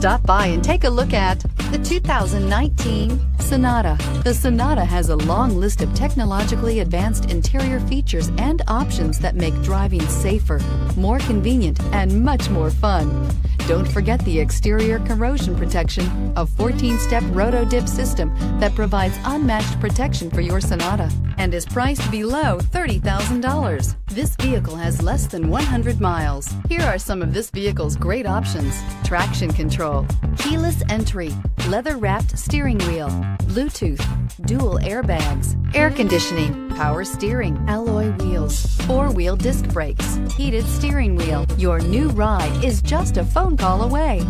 Stop by and take a look at the 2019 Sonata. The Sonata has a long list of technologically advanced interior features and options that make driving safer, more convenient, and much more fun. Don't forget the exterior corrosion protection, a 14-step roto-dip system that provides unmatched protection for your Sonata and is priced below $30,000. This vehicle has less than 100 miles. Here are some of this vehicle's great options: traction control, keyless entry, leather-wrapped steering wheel, Bluetooth, dual airbags, air conditioning, power steering, alloy wheels, four-wheel disc brakes, heated steering wheel. Your new ride is just a phone call away.